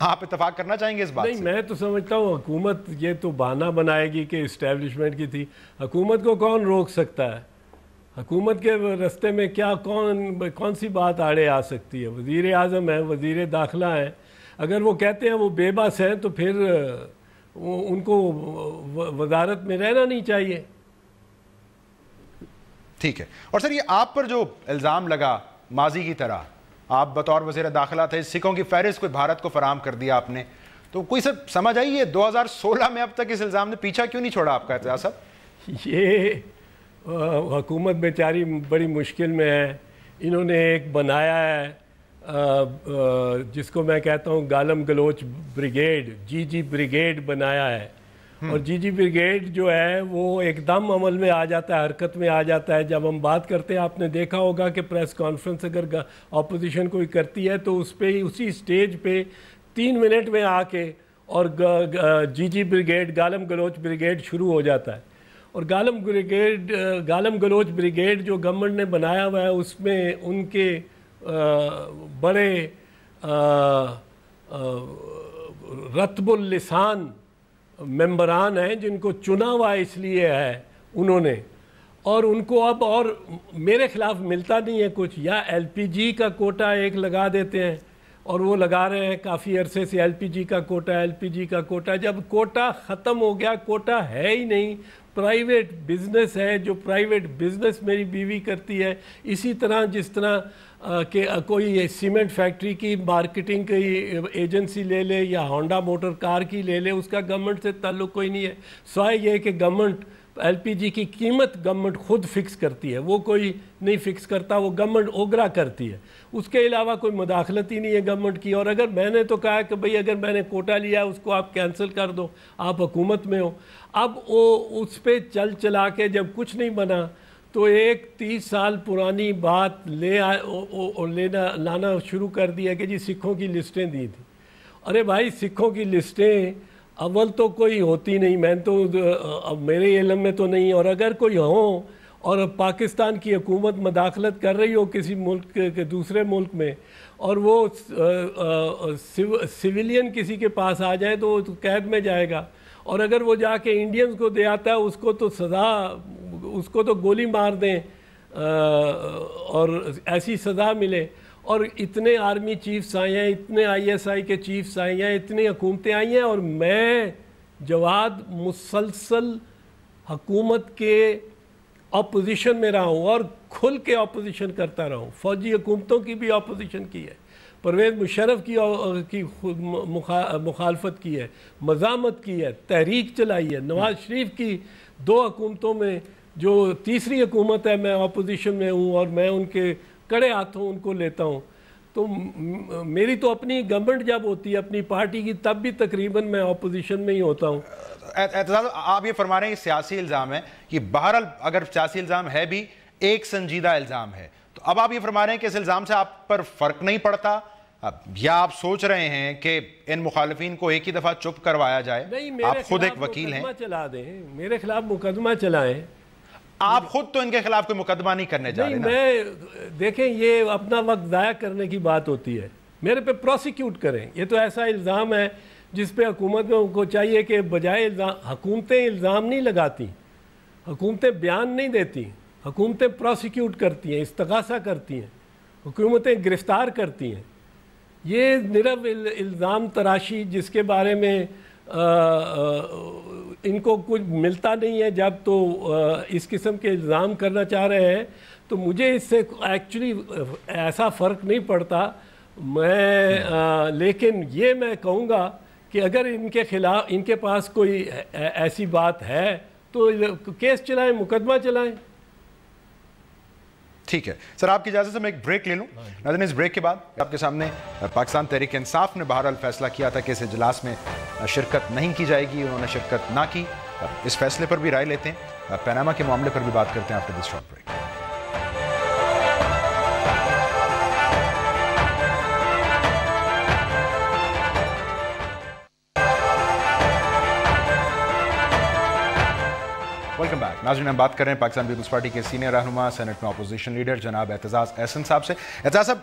آپ اتفاق کرنا چاہیں گے اس بات نہیں، میں تو سمجھتا ہوں حکومت یہ تو بہانہ بنائے گی کہ اسٹیبلشمنٹ کی تھی. حکومت کو کون روک سکتا ہے؟ حکومت کے رستے میں کیا کون سی بات آڑے آ سکتی ہے؟ وزیر اعظم ہیں، وزیر داخلہ ہیں، اگر وہ کہتے ہیں وہ بے بس ہیں تو پھر ان کو وزارت میں رہنا نہیں چاہیے. ٹھیک ہے. اور سر، یہ آپ پر جو الزام لگا ماضی کی طرح، آپ بطور وزیر داخلہ تھے، سکھوں کی فہرست کوئی بھارت کو فراہم کر دیا آپ نے، تو کوئی سر سمجھ آئی ہے 2016 میں اب تک اس الزام نے پیچھا کیوں نہیں چھوڑا آپ کا اعتزاز صاحب؟ یہ حکومت بیچاری بڑی مشکل میں ہے. انہوں نے ایک بنایا ہے جس کو میں کہتا ہوں گالم گلوچ بریگیڈ، جی بریگیڈ بنایا ہے. اور جی بریگیڈ جو ہے وہ ایک دم عمل میں آ جاتا ہے، حرکت میں آ جاتا ہے. جب ہم بات کرتے ہیں، آپ نے دیکھا ہوگا کہ پریس کانفرنس اگر اپوزیشن کوئی کرتی ہے تو اس پہ اسی سٹیج پہ 3 منٹ میں آ کے اور جی بریگیڈ، گالم گلوچ بریگیڈ شروع ہو جاتا ہے. اور گالم گلوچ بریگیڈ جو گورنمنٹ نے بنایا ہوا ہے، اس میں ان کے بڑے رتب اللسان ممبران ہیں جن کو چنا ہوا اس لیے ہے انہوں نے. اور ان کو اب اور میرے خلاف ملتا نہیں ہے کچھ. یا ایل پی جی کا کوٹا ایک لگا دیتے ہیں، اور وہ لگا رہے ہیں کافی عرصے سے ایل پی جی کا کوٹا. جب کوٹا ختم ہو گیا، کوٹا ہے ہی نہیں، پرائیویٹ بزنس ہے. جو پرائیویٹ بزنس میری بیوی کرتی ہے، اسی طرح جس طرح کہ کوئی سیمنٹ فیکٹری کی مارکیٹنگ کی ایجنسی لے لے یا ہونڈا موٹر کار کی لے لے، اس کا گورنمنٹ سے تعلق کوئی نہیں ہے، سوائے یہ کہ گورنمنٹ ایل پی جی کی قیمت گورنمنٹ خود فکس کرتی ہے. وہ کوئی نہیں فکس کرتا، وہ گورنمنٹ اوگرا کرتی ہے. اس کے علاوہ کوئی مداخلت ہی نہیں ہے گورنمنٹ کی. اور اگر میں نے تو کہا کہ بھئی اگر میں نے کوٹا لیا ہے اس کو آپ کینسل کر دو، آپ حکومت میں ہو. اب وہ اس پہ چلا کے جب کچھ نہیں بنا تو ایک 30 سال پرانی بات لانا شروع کر دیا کہ جی سکھوں کی لسٹیں دی تھیں. ارے بھائی، سکھوں کی لسٹیں اول تو کوئی ہوتی نہیں، میں تو میرے علم میں تو نہیں. اور اگر کوئی ہوں اور پاکستان کی حکومت مداخلت کر رہی ہو کسی ملک کے دوسرے ملک میں، اور وہ سویلین کسی کے پاس آ جائے تو وہ قید میں جائے گا. اور اگر وہ جا کے انڈینز کو دے آتا ہے، اس کو تو سزا، اس کو تو گولی مار دیں اور ایسی سزا ملے. اور اتنے آرمی چیفز آئے ہیں، اتنے آئی ایس آئی کے چیفز آئے ہیں، اتنی حکومتیں آئی ہیں، اور میں جواد مسلسل حکومت کے اپوزیشن میں رہا ہوں اور کھل کے اپوزیشن کرتا رہا ہوں. فوجی حکومتوں کی بھی اپوزیشن کی ہے، پرویز مشرف کی مخالفت کی ہے، مزاحمت کی ہے، تحریک چلائی ہے. نواز شریف کی 2 حکومتوں میں جو تیسری حکومت ہے، میں اپوزیشن میں ہوں اور میں ان کے کڑے ہاتھوں ان کو لیتا ہوں. تو میری تو اپنی گورنمنٹ جب ہوتی ہے اپنی پارٹی کی، تب بھی تقریباً میں اپوزیشن میں ہی ہوتا ہوں. اعتزاز، آپ یہ فرما رہے ہیں یہ سیاسی الزام ہے، یہ بہرحال اگر سیاسی الزام ہے بھی ایک سنجیدہ الزام ہے، تو اب آپ یہ فرما رہے ہیں کہ اس الزام سے آپ پر فرق نہیں پڑتا، یا آپ سوچ رہے ہیں کہ ان مخالفین کو ایک ہی دفعہ چپ کروایا جائے؟ آپ خود ایک وکیل ہیں، چلا دیں، میرے خلاف مقدمہ چلائیں. آپ خود تو ان کے خلاف کوئی مقدمہ نہیں کرنے جا رہے نا. میں دیکھیں، یہ اپنا وقت ضائع کرنے کی بات ہوتی ہے. میرے پہ پروسیکیوٹ کریں. یہ تو ایسا الزام ہے جس پہ حکومت کو چاہیے کہ بجائے حکومتیں الزام نہیں لگاتی، حکومتیں بیان نہیں دیتی، حکومتیں پروسیکیوٹ کرتی ہیں، استغاثہ کرتی ہیں، حکومتیں گرفتار کرتی ہیں. یہ نرو الزام تراشی جس کے بارے میں ان کو کچھ ملتا نہیں ہے جب تو اس قسم کے الزام کرنا چاہ رہے ہیں، تو مجھے اس سے ایکچولی ایسا فرق نہیں پڑتا. لیکن یہ میں کہوں گا کہ اگر ان کے خلاف، ان کے پاس کوئی ایسی بات ہے تو کیس چلائیں، مقدمہ چلائیں. ٹھیک ہے سر، آپ کی اجازت سے میں ایک بریک لے لوں. ناظرین، اس بریک کے بعد آپ کے سامنے پاکستان تحریک انصاف نے بہرحال فیصلہ کیا تھا کہ اس اجلاس میں شرکت نہیں کی جائے گی، انہوں نے شرکت نہ کی. اس فیصلے پر بھی رائے لیتے ہیں، پیناما کے معاملے پر بھی بات کرتے ہیں after this short break. Welcome back. ناظرین، ہم بات کر رہے ہیں پاکستان پیپلز پارٹی کے سینئر رہنما، سینٹ میں اپوزیشن لیڈر جناب اعتزاز احسن صاحب سے. اعتزاز صاحب،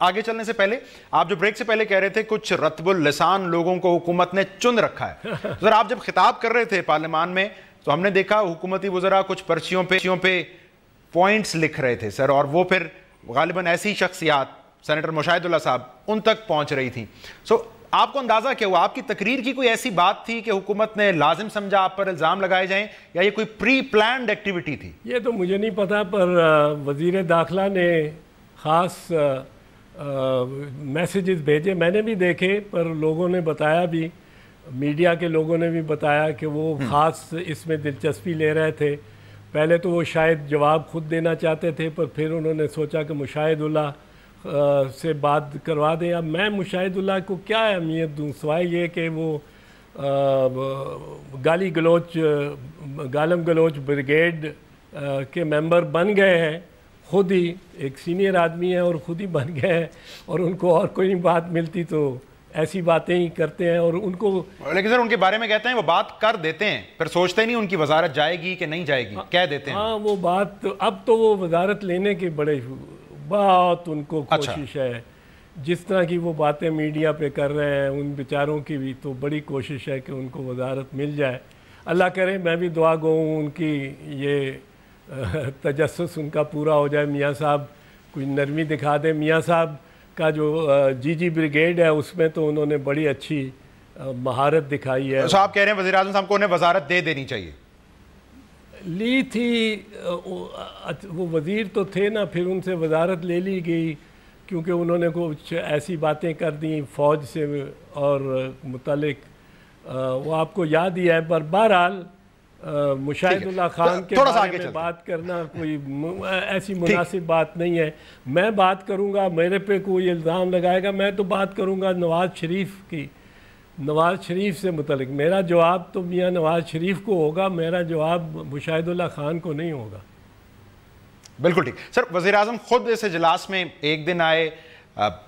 آگے چلنے سے پہلے آپ جو بریک سے پہلے کہہ رہے تھے کچھ رطب اللسان لوگوں کو حکومت نے چن رکھا ہے. سر آپ جب خطاب کر رہے تھے پارلیمان میں تو ہم نے دیکھا حکومتی وزراء کچھ پرچیوں پہ پوائنٹس لکھ رہے تھے سر, اور وہ پھر غالباً ایسی شخصیات سینیٹر مشاہد اللہ صاحب ان تک پہنچ رہی تھیں. سو آپ کو اندازہ کیا ہوا, آپ کی تقریر کی کوئی ایسی بات تھی کہ حکومت نے لازم سمجھا آپ پر الزام لگائے جائیں, یا یہ کوئی پری پلانڈ ایکٹیویٹی تھی؟ یہ تو مجھے نہیں پتا, پر وزیر داخلہ نے خاص میسیجز بھیجے, میں نے بھی دیکھے, پر لوگوں نے بتایا بھی, میڈیا کے لوگوں نے بھی بتایا کہ وہ خاص اس میں دلچسپی لے رہے تھے. پہلے تو وہ شاید جواب خود دینا چاہتے تھے, پر پھر انہوں نے سوچا کہ مشاہد اللہ سے بات کروا دیں. اب میں مشاہد اللہ کو کیا اہمیت دوں سوائے یہ کہ وہ گالم گلوچ بریگیڈ کے ممبر بن گئے ہیں, خود ہی ایک سینئر آدمی ہیں اور خود ہی بن گئے ہیں, اور ان کو اور کوئی بات ملتی تو ایسی باتیں ہی کرتے ہیں. اور ان کو لیکن سر ان کے بارے میں کہتے ہیں وہ بات کر دیتے ہیں, پھر سوچتے نہیں ان کی وزارت جائے گی کہ نہیں جائے گی, کہہ دیتے ہیں. ہاں وہ بات, اب تو وہ وزارت لینے کے بڑے بہت ان کو کوشش ہے, جس طرح کی وہ باتیں میڈیا پہ کر رہے ہیں ان بیچاروں کی بھی تو بڑی کوشش ہے کہ ان کو وزارت مل جائے. اللہ کرے, میں بھی دعا گو ہوں ان کی یہ تجسس ان کا پورا ہو جائے. میاں صاحب کوئی نرمی دکھا دیں. میاں صاحب کا جو جی بریگیڈ ہے اس میں تو انہوں نے بڑی اچھی مہارت دکھائی ہے. آپ کہہ رہے ہیں وزیر اعظم صاحب کو انہیں وزارت دے دینی چاہیے؟ لی تھی, وہ وزیر تو تھے نا, پھر ان سے وزارت لے لی گئی کیونکہ انہوں نے کچھ ایسی باتیں کر دیں فوج سے اور متعلق, وہ آپ کو یاد ہی ہے. پر بہرحال مشاہد اللہ خان کے بارے میں بات کرنا کوئی ایسی مناسب بات نہیں ہے. میں بات کروں گا, میرے پہ کوئی الزام لگائے گا, میں تو بات کروں گا نواز شریف کی, نواز شریف سے متعلق. میرا جواب تو میاں نواز شریف کو ہوگا, میرا جواب مشاہد اللہ خان کو نہیں ہوگا. بالکل ٹھیک. سر وزیر اعظم خود اس اجلاس میں ایک دن آئے,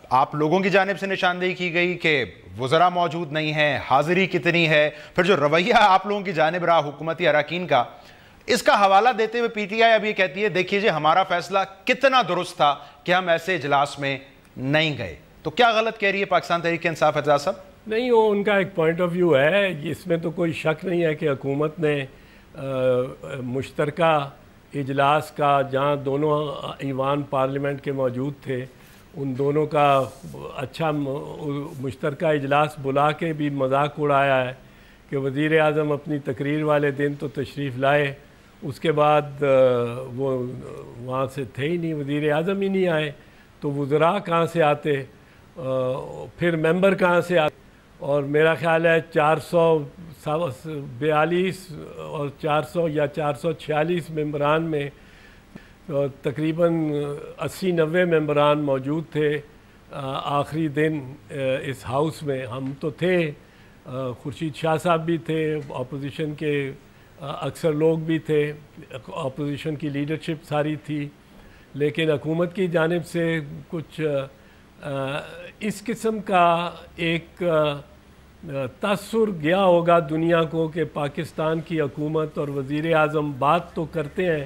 آپ لوگوں کی جانب سے نشاندہی کی گئی کہ وزراء موجود نہیں ہیں, حاضری کتنی ہے, پھر جو رویہ آپ لوگوں کی جانب رہا حکومتی اراکین کا, اس کا حوالہ دیتے ہوئے پی ٹی آئی اب یہ کہتی ہے دیکھیے جی ہمارا فیصلہ کتنا درست تھا کہ ہم ایسے اجلاس میں نہیں گئے. تو کیا غلط کہہ رہی ہے پاکستان تحریک انصاف اعتزاز صاحب؟ نہیں, وہ ان کا ایک پوائنٹ آف ویو ہے, اس میں تو کوئی شک نہیں ہے کہ حکومت نے مشترکہ اجلاس کا, جہاں دونوں ایوان پارلیمنٹ کے موجود تھے, ان دونوں کا اچھا مشترکہ اجلاس بلا کے بھی مذاق اڑایا ہے کہ وزیر اعظم اپنی تقریر والے دن تو تشریف لائے, اس کے بعد وہ وہاں سے تھے ہی نہیں, وزیر اعظم ہی نہیں آئے, تو وزراء کہاں سے آتے, پھر ممبر کہاں سے آتے. اور میرا خیال ہے 442 اور 400 یا 446 ممبران میں تقریباً 80-90 ممبران موجود تھے آخری دن اس ہاؤس میں. ہم تو تھے, خورشید شاہ صاحب بھی تھے, اپوزیشن کے اکثر لوگ بھی تھے, اپوزیشن کی لیڈرشپ ساری تھی, لیکن حکومت کی جانب سے کچھ اس قسم کا ایک تاثر گیا ہوگا دنیا کو کہ پاکستان کی حکومت اور وزیر اعظم بات تو کرتے ہیں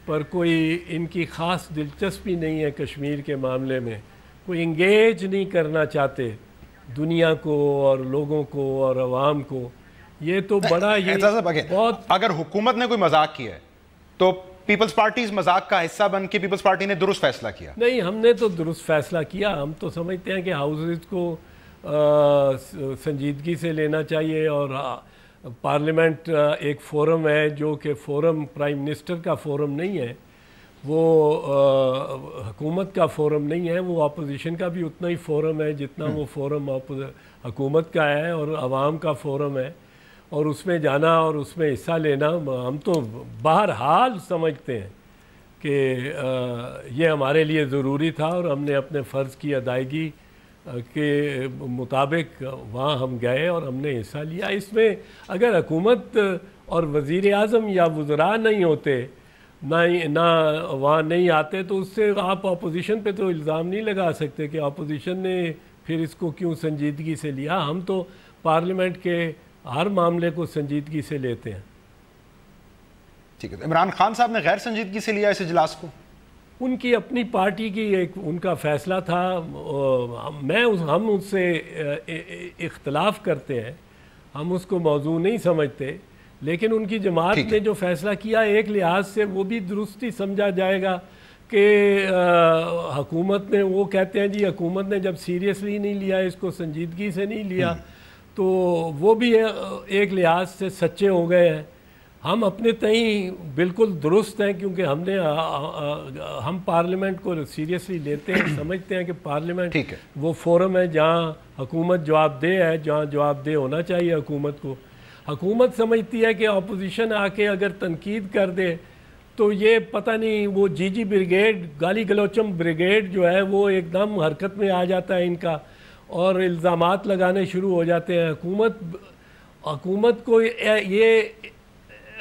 پر کوئی ان کی خاص دلچسپی نہیں ہے کشمیر کے معاملے میں, کوئی انگیج نہیں کرنا چاہتے دنیا کو اور لوگوں کو اور عوام کو. یہ تو بڑا بہت, اگر حکومت نے کوئی مذاق کیا ہے تو پیپلز پارٹی اس مذاق کا حصہ بن کے پیپلز پارٹی نے درست فیصلہ کیا. نہیں, ہم نے تو درست فیصلہ کیا. ہم تو سمجھتے ہیں کہ ہاؤسز کو سنجیدگی سے لینا چاہیے, اور پارلیمنٹ ایک فورم ہے جو کہ فورم پرائم منسٹر کا فورم نہیں ہے, وہ حکومت کا فورم نہیں ہے, وہ اپوزیشن کا بھی اتنا ہی فورم ہے جتنا وہ فورم حکومت کا ہے اور عوام کا فورم ہے. اور اس میں جانا اور اس میں حصہ لینا, ہم تو بہرحال سمجھتے ہیں کہ یہ ہمارے لیے ضروری تھا, اور ہم نے اپنے فرض کی ادائیگی کے مطابق وہاں ہم گئے اور ہم نے حصہ لیا. اس میں اگر حکومت اور وزیر اعظم یا وزراء نہیں ہوتے, نہ وہاں نہیں آتے, تو اس سے آپ اپوزیشن پہ تو الزام نہیں لگا سکتے کہ اپوزیشن نے پھر اس کو کیوں سنجیدگی سے لیا. ہم تو پارلیمنٹ کے ہر معاملے کو سنجیدگی سے لیتے ہیں. ٹھیک ہے, عمران خان صاحب نے غیر سنجیدگی سے لیا اس اجلاس کو؟ ان کی اپنی پارٹی کی ایک ان کا فیصلہ تھا. ہم اس سے اختلاف کرتے ہیں, ہم اس کو موضوع نہیں سمجھتے, لیکن ان کی جماعت نے جو فیصلہ کیا ایک لحاظ سے وہ بھی درستی سمجھا جائے گا کہ حکومت نے, وہ کہتے ہیں جی حکومت نے جب سیریسلی نہیں لیا, اس کو سنجیدگی سے نہیں لیا, تو وہ بھی ایک لحاظ سے سچے ہو گئے ہیں. ہم اپنے تئیں بالکل درست ہیں, کیونکہ ہم پارلیمنٹ کو سیریسلی لیتے ہیں, سمجھتے ہیں کہ پارلیمنٹ وہ فورم ہے جہاں حکومت جواب دہ ہے, جہاں جواب دہ ہونا چاہیے حکومت کو. حکومت سمجھتی ہے کہ اپوزیشن آ کے اگر تنقید کر دے تو یہ پتہ نہیں وہ جی بریگیڈ, گالی گلوچم بریگیڈ جو ہے وہ ایک دم حرکت میں آ جاتا ہے ان کا, اور الزامات لگانے شروع ہو جاتے ہیں. حکومت کو یہ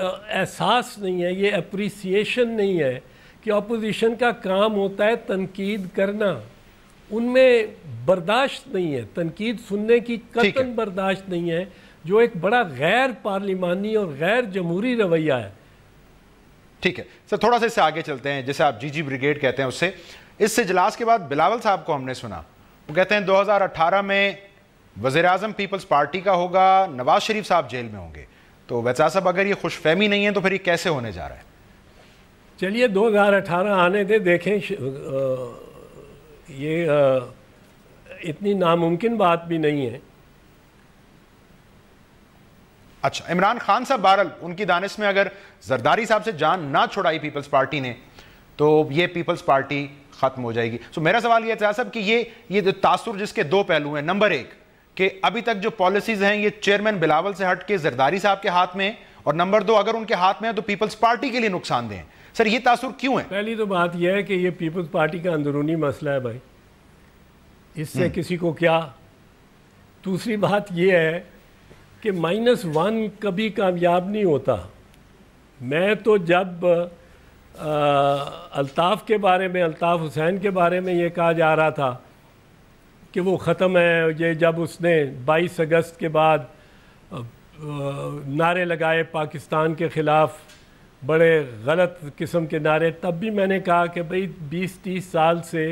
احساس نہیں ہے, یہ اپریسیشن نہیں ہے کہ اپوزیشن کا کام ہوتا ہے تنقید کرنا. ان میں برداشت نہیں ہے, تنقید سننے کی قطعاً برداشت نہیں ہے, جو ایک بڑا غیر پارلیمانی اور غیر جمہوری رویہ ہے. ٹھیک ہے سر, تھوڑا سا اس سے آگے چلتے ہیں. جیسے آپ جی بریگیڈ کہتے ہیں, اس سے اجلاس کے بعد بلاول صاحب کو ہم نے سنا, وہ کہتے ہیں 2018 میں وزیراعظم پیپلز پارٹی کا ہوگا, نواز شریف صاحب جیل میں ہوں گے. تو ویسا صاحب اگر یہ خوش فہمی نہیں ہے تو پھر یہ کیسے ہونے جا رہا ہے؟ چلیے 2018 آنے دے, دیکھیں یہ اتنی ناممکن بات بھی نہیں ہے. اچھا, عمران خان صاحب بہرحال ان کی دانش میں اگر زرداری صاحب سے جان نہ چھڑائی پیپلز پارٹی نے تو یہ پیپلز پارٹی ختم ہو جائے گی. سو میرا سوال یہ ہے صاحب کہ یہ تاثر جس کے دو پہلو ہیں. نمبر ایک کہ ابھی تک جو پالیسیز ہیں یہ چیئرمین بلاول سے ہٹ کے زرداری صاحب کے ہاتھ میں ہیں, اور نمبر دو اگر ان کے ہاتھ میں ہیں تو پیپلز پارٹی کے لیے نقصان دہ ہیں. سر یہ تاثر کیوں ہے؟ پہلی تو بات یہ ہے کہ یہ پیپلز پارٹی کا اندرونی مسئلہ ہے بھائی, اس سے کسی کو کیا. دوسری بات یہ ہے کہ -1 کبھی کامیاب نہیں ہوتا. میں تو جب الطاف کے بارے میں, الطاف حسین کے بارے میں یہ کہا جا رہا تھا کہ وہ ختم ہے, یہ جب اس نے 22 اگست کے بعد نعرے لگائے پاکستان کے خلاف, بڑے غلط قسم کے نعرے, تب بھی میں نے کہا کہ بھئی 20-30 سال سے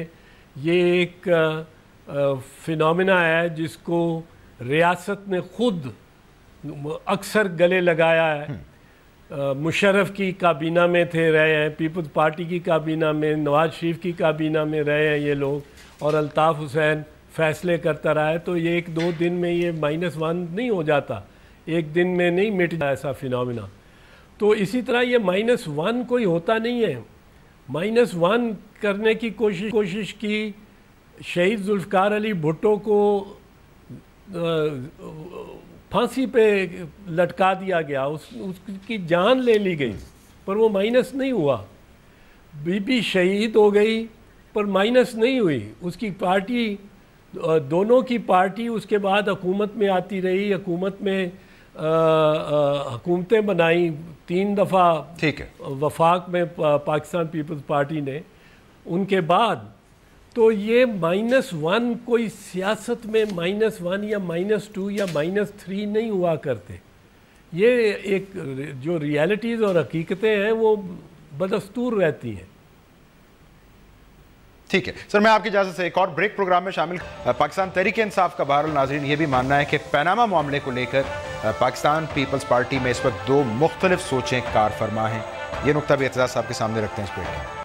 یہ ایک فینومینا ہے جس کو ریاست نے خود اکثر گلے لگایا ہے. مشرف کی کابینہ میں تھے, رہے ہیں, پیپلز پارٹی کی کابینہ میں, نواز شریف کی کابینہ میں رہے ہیں یہ لوگ, اور الطاف حسین فیصلے کرتا رہا ہے. تو یہ 1-2 دن میں یہ -1 نہیں ہو جاتا, ایک دن میں نہیں مٹ جاتا ایسا فینومینا. تو اسی طرح یہ -1 کوئی ہوتا نہیں ہے. -1 کرنے کی کوشش کی, شہید ذوالفقار علی بھٹو کو پھانسی پہ لٹکا دیا گیا, اس کی جان لے لی گئی, پر وہ مائنس نہیں ہوا. بی بی شہید ہو گئی پر مائنس نہیں ہوئی. اس کی پارٹی, دونوں کی پارٹی اس کے بعد حکومت میں آتی رہی, حکومت میں حکومتیں بنائیں 3 دفعہ. ٹھیک ہے, وفاق میں پاکستان پیپلز پارٹی نے, ان کے بعد. تو یہ -1 کوئی سیاست میں -1 یا -2 یا -3 نہیں ہوا کرتے. یہ ایک جو ریالٹیز اور حقیقتیں ہیں وہ بدستور رہتی ہیں. ٹھیک ہے سر, میں آپ کی اجازت سے ایک اور بریک پروگرام میں شامل. پاکستان تحریک انصاف کا بہرحال ناظرین یہ بھی ماننا ہے کہ پیناما معاملے کو لے کر پاکستان پیپلز پارٹی میں اس وقت 2 مختلف سوچیں کار فرما ہیں. یہ نقطہ بھی اعتزاز صاحب کے سامنے رکھتے ہیں اس بریک میں.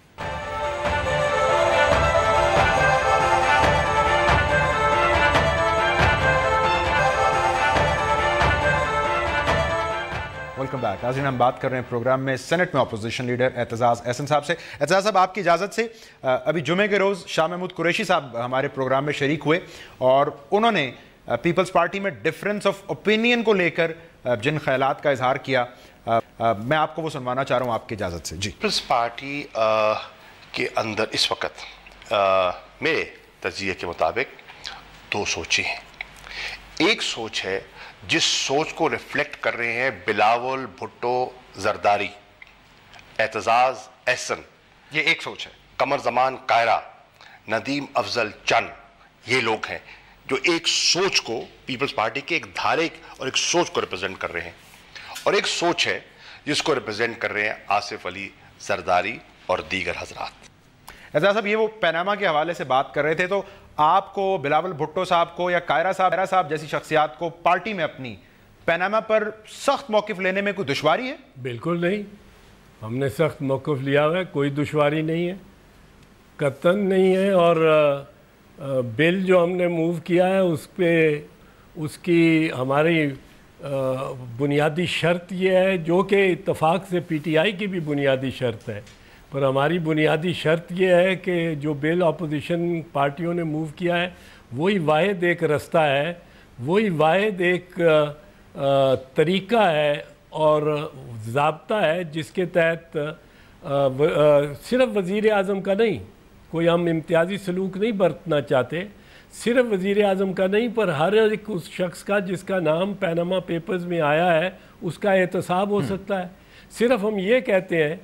ویلکم بیک ناظرین, ہم بات کر رہے ہیں پروگرام میں سینٹ میں اپوزیشن لیڈر اعتزاز احسن صاحب سے. اعتزاز صاحب آپ کی اجازت سے ابھی جمعے کے روز شاہ محمود قریشی صاحب ہمارے پروگرام میں شریک ہوئے, اور انہوں نے پیپلز پارٹی میں ڈفرینس آف اوپینین کو لے کر جن خیالات کا اظہار کیا, میں آپ کو وہ سنوانا چاہ رہا ہوں آپ کی اجازت سے. جی, پیپلز پارٹی کے اندر اس وقت میرے تجزیے کے مطابق 2 سوچیں ہیں. ایک سوچ ہے جس سوچ کو ریفلیکٹ کر رہے ہیں بلاول بھٹو زرداری, اعتزاز احسن, یہ ایک سوچ ہے. قمر زمان قائرہ, ندیم افضل چند, یہ لوگ ہیں جو ایک سوچ کو پیپلز پارٹی کے ایک دھارے اور ایک سوچ کو ریپرزینٹ کر رہے ہیں. اور ایک سوچ ہے جس کو ریپرزینٹ کر رہے ہیں آصف علی زرداری اور دیگر حضرات. اعتزاز صاحب، یہ وہ پیناما کے حوالے سے بات کر رہے تھے، تو آپ کو بلاول بھٹو صاحب کو یا قائرہ صاحب جیسی شخصیات کو پارٹی میں اپنی پیناما پر سخت موقف لینے میں کوئی دشواری ہے؟ بالکل نہیں، ہم نے سخت موقف لیا ہوا ہے، کوئی دشواری نہیں ہے، قطعاً نہیں ہے. اور بل جو ہم نے موو کیا ہے اس پہ اس کی ہماری بنیادی شرط یہ ہے، جو کہ اتفاق سے پی ٹی آئی کی بھی بنیادی شرط ہے، پر ہماری بنیادی شرط یہ ہے کہ جو بل اپوزیشن پارٹیوں نے موو کیا ہے وہی واحد ایک رستہ ہے، وہی واحد ایک طریقہ ہے اور ضابطہ ہے جس کے تحت صرف وزیر اعظم کا نہیں، کوئی ہم امتیازی سلوک نہیں برتنا چاہتے، صرف وزیر اعظم کا نہیں پر ہر ایک اس شخص کا جس کا نام پیناما پیپرز میں آیا ہے اس کا احتساب ہو سکتا ہے. صرف ہم یہ کہتے ہیں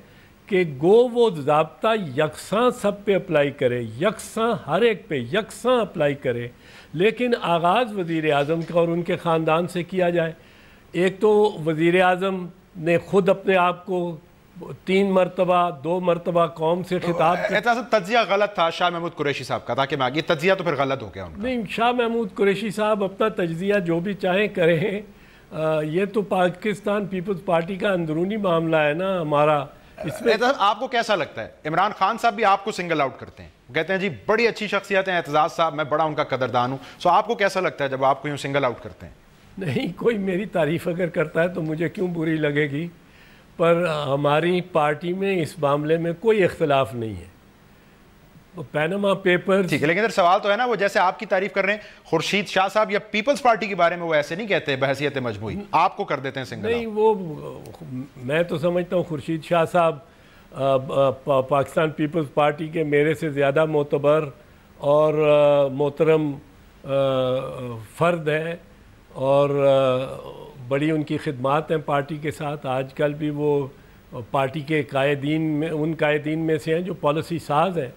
کہ وہ ضابطہ یکساں سب پہ اپلائی کرے، یکساں ہر ایک پہ یکساں اپلائی کرے، لیکن آغاز وزیر اعظم کا اور ان کے خاندان سے کیا جائے. ایک تو وزیر اعظم نے خود اپنے آپ کو 2 مرتبہ قوم سے خطاب کیا. تجزیہ غلط تھا شاہ محمود قریشی صاحب کا، تاکہ میں آگے تجزیہ تو پھر غلط ہو گیا ان کا. نہیں، شاہ محمود قریشی صاحب اپنا تجزیہ جو بھی چاہیں کریں، یہ تو پاکستان پیپلز پارٹی کا اندرونی معاملہ ہے نا ہمارا. اس میں آپ کو کیسا لگتا ہے؟ عمران خان صاحب بھی آپ کو سنگل آؤٹ کرتے ہیں، کہتے ہیں جی بڑی اچھی شخصیت ہیں اعتزاز صاحب، میں بڑا ان کا قدردان ہوں. سو آپ کو کیسا لگتا ہے جب آپ کو یوں سنگل آؤٹ کرتے ہیں؟ نہیں، کوئی میری تعریف اگر کرتا ہے تو مجھے کیوں بری لگے گی، پر ہماری پارٹی میں اس معاملے میں کوئی اختلاف نہیں ہے. پیناما پیپر ٹھیک ہے، لیکن ادھر سوال تو ہے نا، وہ جیسے آپ کی تعریف کر رہے ہیں خورشید شاہ صاحب یا پیپلز پارٹی کے بارے میں وہ ایسے نہیں کہتے بحیثیت مجموعی، آپ کو کر دیتے ہیں سنگل. نہیں، وہ میں تو سمجھتا ہوں خورشید شاہ صاحب پاکستان پیپلز پارٹی کے میرے سے زیادہ معتبر اور محترم فرد ہیں، اور بڑی ان کی خدمات ہیں پارٹی کے ساتھ. آج کل بھی وہ پارٹی کے قائدین میں ان قائدین میں سے ہیں جو پالیسی ساز ہیں.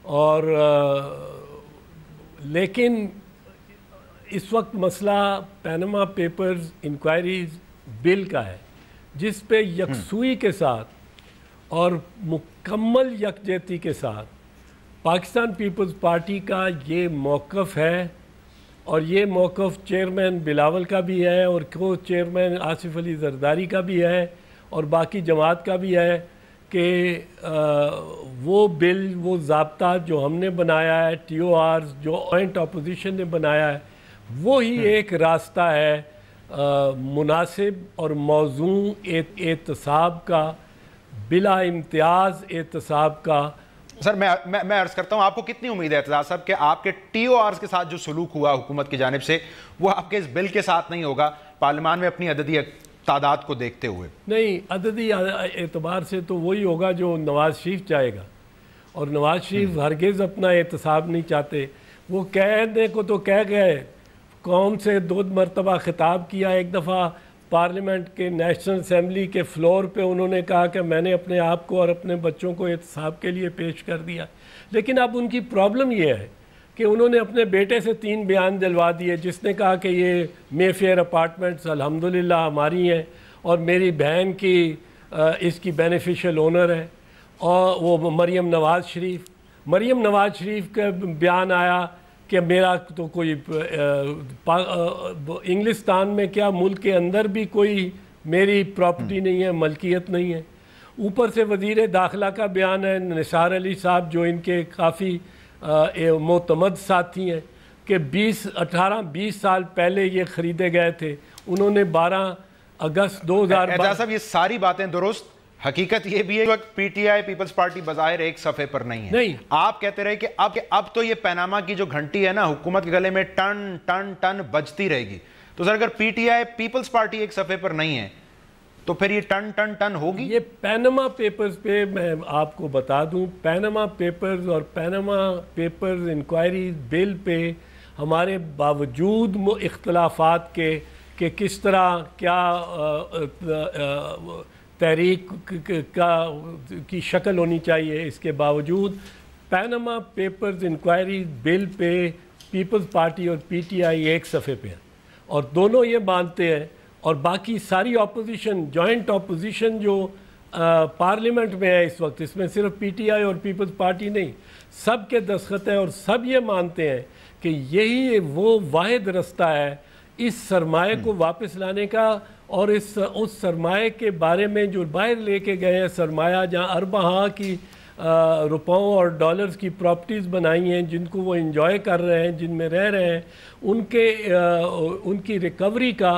اور لیکن اس وقت مسئلہ پیناما پیپرز انکوائریز بل کا ہے، جس پہ یکسوئی کے ساتھ اور مکمل یکجہتی کے ساتھ پاکستان پیپلز پارٹی کا یہ موقف ہے، اور یہ موقف چیئرمین بلاول کا بھی ہے اور کو چیئرمین آصف علی زرداری کا بھی ہے اور باقی جماعت کا بھی ہے، کہ وہ بل، وہ ضابطہ جو ہم نے بنایا ہے، ٹی او آرز جو جوائنٹ اپوزیشن نے بنایا ہے، وہی ایک راستہ ہے مناسب اور موزوں احتساب کا، بلا امتیاز احتساب کا. سر میں عرض کرتا ہوں، آپ کو کتنی امید ہے اعتزاز صاحب کہ آپ کے ٹی او آرز کے ساتھ جو سلوک ہوا حکومت کی جانب سے وہ آپ کے اس بل کے ساتھ نہیں ہوگا پارلیمان میں اپنی عددی تعداد کو دیکھتے ہوئے؟ نہیں، عددی اعتبار سے تو وہی ہوگا جو نواز شریف چاہے گا، اور نواز شریف ہرگز اپنا احتساب نہیں چاہتے. وہ کہنے کو تو کہہ گئے، قوم سے 2 مرتبہ خطاب کیا. ایک دفعہ پارلیمنٹ کے نیشنل اسمبلی کے فلور پہ انہوں نے کہا کہ میں نے اپنے آپ کو اور اپنے بچوں کو احتساب کے لیے پیش کر دیا. لیکن اب ان کی پرابلم یہ ہے کہ انہوں نے اپنے بیٹے سے 3 بیان دلوا دیے، جس نے کہا کہ یہ مے فیئر اپارٹمنٹس الحمدللہ ہماری ہیں اور میری بہن کی اس کی بینیفیشل اونر ہے. اور وہ مریم نواز شریف کا بیان آیا کہ میرا تو کوئی انگلستان میں کیا ملک کے اندر بھی کوئی میری پراپرٹی نہیں ہے، ملکیت نہیں ہے. اوپر سے وزیر داخلہ کا بیان ہے نثار علی صاحب جو ان کے کافی معتمد ساتھی ہیں، کہ 18-20 سال پہلے یہ خریدے گئے تھے. انہوں نے 12 اگست 2012. اعتزاز صاحب، یہ ساری باتیں درست، حقیقت یہ بھی ہے کہ P T I Peoples Party بظاہر ایک صفحے پر نہیں ہے. آپ کہتے رہے کہ اب تو یہ پیناما کی جو گھنٹی ہے نا حکومت کے گلے میں ٹن ٹن ٹن بجتی رہے گی. تو سر اگر P T I Peoples Party ایک صفحے پر نہیں ہے تو پھر یہ ٹن ٹن ٹن ہوگی. یہ پیناما پیپرز پہ میں آپ کو بتا دوں، پیناما پیپرز اور پیناما پیپرز انکوائری بل پہ ہمارے باوجود اختلافات کے کہ کس طرح کیا تحریک کی شکل ہونی چاہیے، اس کے باوجود پیناما پیپرز انکوائری بل پہ پیپلز پارٹی اور پی ٹی آئی ایک صفحے پہ ہیں، اور دونوں یہ مانتے ہیں. اور باقی ساری اپوزیشن، جوائنٹ اپوزیشن جو پارلیمنٹ میں ہے اس وقت، اس میں صرف پی ٹی آئی اور پیپلز پارٹی نہیں، سب کے دستخط ہیں، اور سب یہ مانتے ہیں کہ یہی وہ واحد رستہ ہے اس سرمایہ کو واپس لانے کا، اور اس سرمایہ کے بارے میں جو باہر لے کے گئے ہیں سرمایہ، جہاں ارباں کی روپوں اور ڈالرز کی پراپرٹیز بنائی ہیں جن کو وہ انجوائے کر رہے ہیں، جن میں رہ رہے ہیں، ان کی ریکوری کا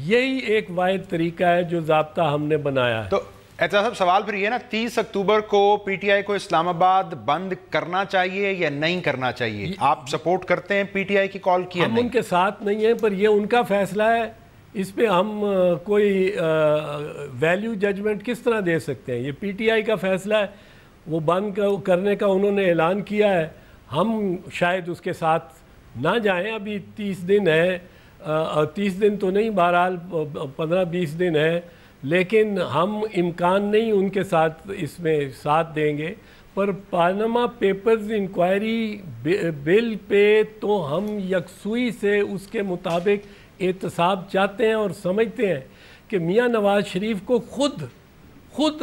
یہی ایک واحد طریقہ ہے جو ضابطہ ہم نے بنایا ہے۔ تو اعتراض صاحب سوال پھر یہ نا، 30 اکتوبر کو پی ٹی آئی کو اسلام آباد بند کرنا چاہیے یا نہیں کرنا چاہیے؟ آپ سپورٹ کرتے ہیں پی ٹی آئی کی کال کی؟ ہم ان کے ساتھ نہیں ہیں، پر یہ ان کا فیصلہ ہے، اس پہ ہم کوئی ویلیو ججمنٹ کس طرح دے سکتے ہیں؟ یہ پی ٹی آئی کا فیصلہ ہے، وہ بند کرنے کا انہوں نے اعلان کیا ہے، ہم شاید اس کے ساتھ نہ جائیں، ابھی 30 دن ہے، 30 دن تو نہیں، بہرحال 15-20 دن ہے، لیکن ہم امکان نہیں ان کے ساتھ اس میں ساتھ دیں گے۔ پر پاناما پیپرز انکوائری بل پہ تو ہم یکسوئی سے اس کے مطابق احتساب چاہتے ہیں، اور سمجھتے ہیں کہ میاں نواز شریف کو خود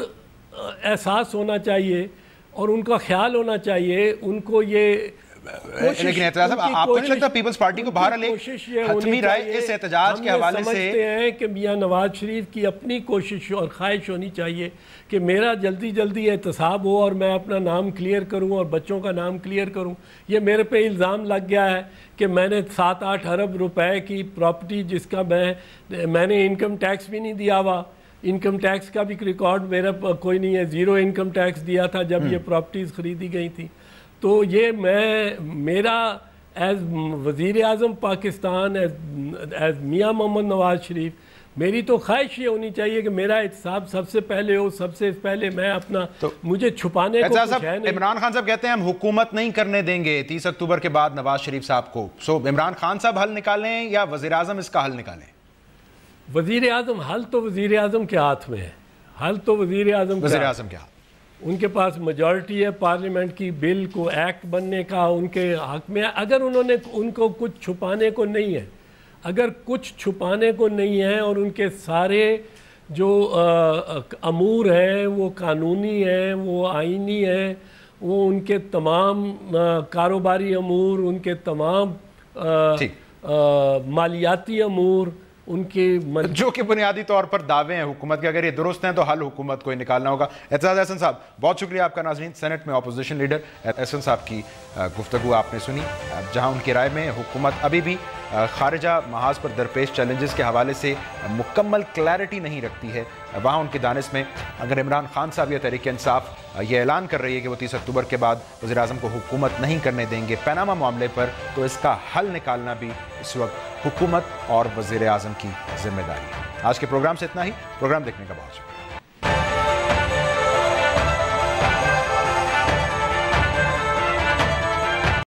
احساس ہونا چاہیے اور ان کا خیال ہونا چاہیے، ان کو یہ لیکن اعتراض صاحب آپ کو نہیں لگتا پیپلز پارٹی کو باہر ایک حتمی رائے اس احتجاج کے حوالے سے؟ سمجھتے ہیں کہ میاں نواز شریف کی اپنی کوشش اور خواہش ہونی چاہیے کہ میرا جلدی احتساب ہو اور میں اپنا نام کلیئر کروں اور بچوں کا نام کلیئر کروں۔ یہ میرے پہ الزام لگ گیا ہے کہ میں نے 7-8 ارب روپے کی پراپرٹی، جس کا میں نے انکم ٹیکس بھی نہیں دیا ہوا، انکم ٹیکس کا بھی ریکارڈ میرا کوئی نہیں ہے، 0 انکم ٹیکس دیا تھا جب یہ پراپرٹیز خریدی گئی تھی۔ تو یہ میرا ایز وزیر اعظم پاکستان، ایز میاں محمد نواز شریف، میری تو خواہش یہ ہونی چاہیے کہ میرا احتساب سب سے پہلے ہو، سب سے پہلے میں اپنا، مجھے چھپانے کو کچھ ہے نہیں۔ عمران خان صاحب کہتے ہیں ہم حکومت نہیں کرنے دیں گے 30 اکتوبر کے بعد نواز شریف صاحب کو، سو عمران خان صاحب حل نکالیں یا وزیر اعظم اس کا حل نکالیں؟ وزیر اعظم، حل تو وزیر اعظم کے ہاتھ میں ہے، حل تو وزیر اعظم کے ہاتھ، ان کے پاس میجورٹی ہے پارلیمنٹ کی بل کو ایکٹ بننے کا، ان کے حق میں۔ اگر ان کو کچھ چھپانے کو نہیں ہے، اگر کچھ چھپانے کو نہیں ہے، اور ان کے سارے جو امور ہیں وہ قانونی ہیں، وہ آئینی ہیں، وہ ان کے تمام کاروباری امور، ان کے تمام مالیاتی امور، ان کے جو کہ بنیادی طور پر دعوے ہیں حکومت کے، اگر یہ درست ہیں تو حل حکومت کو ہی نکالنا ہوگا۔ اعتزاز احسن صاحب بہت شکریہ آپ کا۔ ناظرین، سینٹ میں اپوزیشن لیڈر احسن صاحب کی گفتگو آپ نے سنی، جہاں ان کی رائے میں حکومت ابھی بھی خارجہ محاذ پر درپیش چیلنجز کے حوالے سے مکمل کلیئرٹی نہیں رکھتی ہے، وہاں ان کی دانش میں اگر عمران خان صاحب یا تحریک انصاف یہ اعلان کر رہی ہے کہ وہ 30 اکتوبر کے بعد وزیر اعظم کو حکومت نہیں کرنے دیں گے پیناما معاملے پر، تو اس کا حل نکالنا بھی اس وقت حکومت اور وزیر اعظم کی ذمہ داری ہے۔ آج کے پروگرام سے اتنا ہی، پروگرام دیکھنے کا بہت شکریہ۔